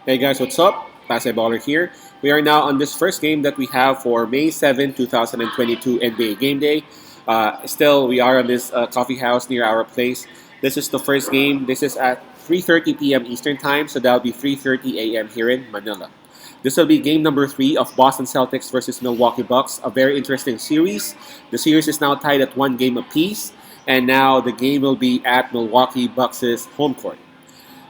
Hey guys, what's up? Baller here. We are now on this first game that we have for May 7, 2022 NBA Game Day. Still, we are on this coffee house near our place. This is the first game. This is at 3:30 p.m. Eastern Time, so that'll be 3:30 a.m. here in Manila. This will be game number 3 of Boston Celtics versus Milwaukee Bucks, a very interesting series. The series is now tied at 1 game apiece, and now the game will be at Milwaukee Bucks' home court.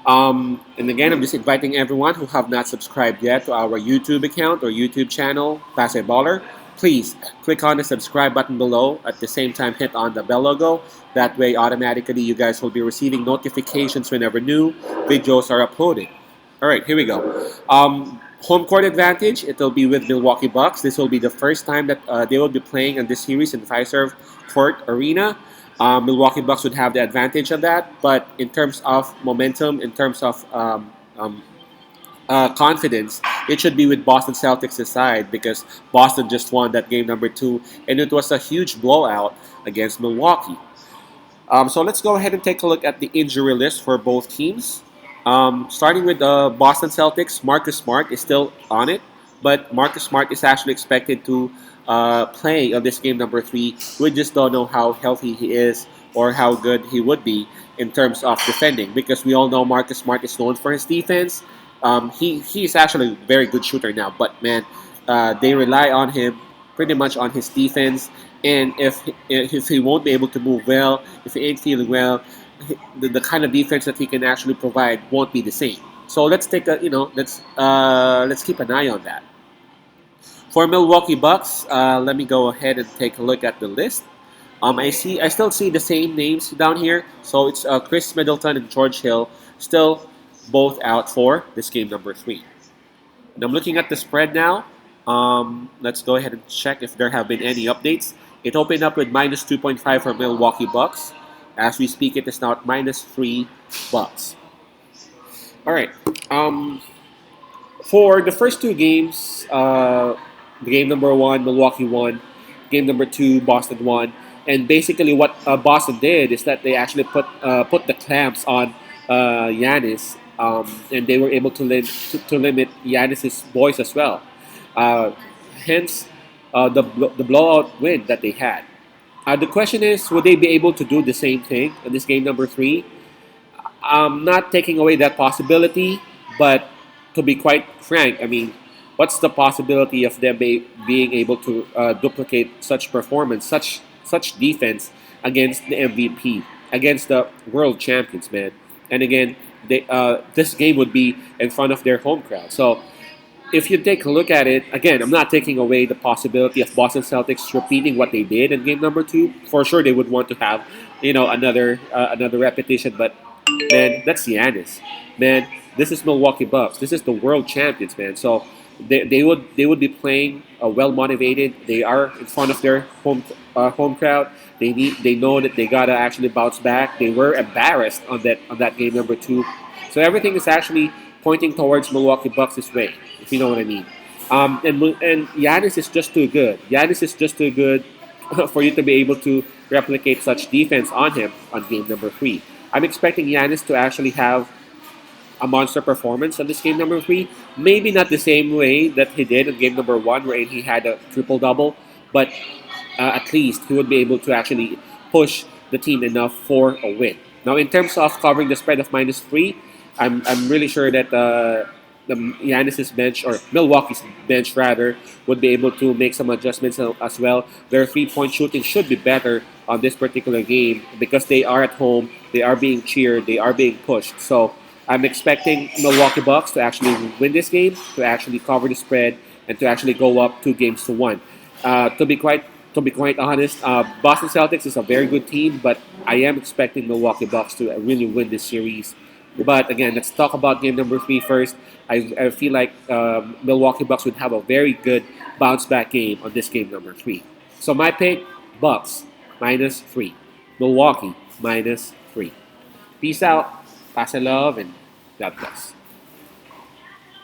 And again, I'm just inviting everyone who have not subscribed yet to our YouTube account or YouTube channel, Baller. Please click on the subscribe button below. At the same time, hit on the bell logo. That way, automatically, you guys will be receiving notifications whenever new videos are uploaded. All right, here we go. Home court advantage. It will be with Milwaukee Bucks. This will be the first time that they will be playing in this series in Fiserv Court Arena. Milwaukee Bucks would have the advantage of that, but in terms of momentum, in terms of confidence, it should be with Boston Celtics' side because Boston just won that game number 2, and it was a huge blowout against Milwaukee. So let's go ahead and take a look at the injury list for both teams. Starting with the Boston Celtics, Marcus Smart is still on it, but Marcus Smart is actually expected to play on this game number 3. We just don't know how healthy he is or how good he would be in terms of defending because we all know Marcus Smart is known for his defense. He is actually a very good shooter now, but man, they rely on him pretty much on his defense. And if he won't be able to move well, if he ain't feeling well, the kind of defense that he can actually provide won't be the same. So let's take a let's keep an eye on that. For Milwaukee Bucks, let me go ahead and take a look at the list. I still see the same names down here. So it's Chris Middleton and George Hill still both out for this game number 3. And I'm looking at the spread now. Let's go ahead and check if there have been any updates. It opened up with minus 2.5 for Milwaukee Bucks. As we speak, it is now at minus 3 Bucks. All right. For the first 2 games, game number 1, Milwaukee won. Game number 2, Boston won. And basically, what Boston did is that they actually put the clamps on Giannis, and they were able to limit Giannis's voice as well. Uh, Hence, the blowout win that they had. The question is, would they be able to do the same thing in this game number 3? I'm not taking away that possibility, but to be quite frank, I mean, what's the possibility of them being able to duplicate such performance, such defense against the MVP, against the world champions, man? And again, this game would be in front of their home crowd. So if you take a look at it, again, I'm not taking away the possibility of Boston Celtics repeating what they did in game number 2. For sure, they would want to have, another repetition. But man, that's Giannis. Man, this is Milwaukee Bucks. This is the world champions, man. So they would be playing well motivated. They are in front of their home crowd. They know that they gotta actually bounce back. They were embarrassed on that game number 2. So everything is actually pointing towards Milwaukee Bucks' way, if you know what I mean. And Giannis is just too good. Giannis is just too good for you to be able to replicate such defense on him on game number 3. I'm expecting Giannis to actually have a monster performance on this game number 3. Maybe not the same way that he did in game number 1, where he had a triple-double, but at least he would be able to actually push the team enough for a win. Now, in terms of covering the spread of minus 3, I'm really sure that the Giannis's bench, or Milwaukee's bench rather, would be able to make some adjustments as well. Their 3-point shooting should be better on this particular game because they are at home, they are being cheered, they are being pushed. So I'm expecting Milwaukee Bucks to actually win this game, to actually cover the spread, and to actually go up 2-1. To be quite honest, Boston Celtics is a very good team, but I am expecting Milwaukee Bucks to really win this series. But again, let's talk about game number 3 first. I feel like Milwaukee Bucks would have a very good bounce back game on this game number 3. So my pick, Bucks minus 3, Milwaukee minus 3. Peace out, pass and love, and God bless.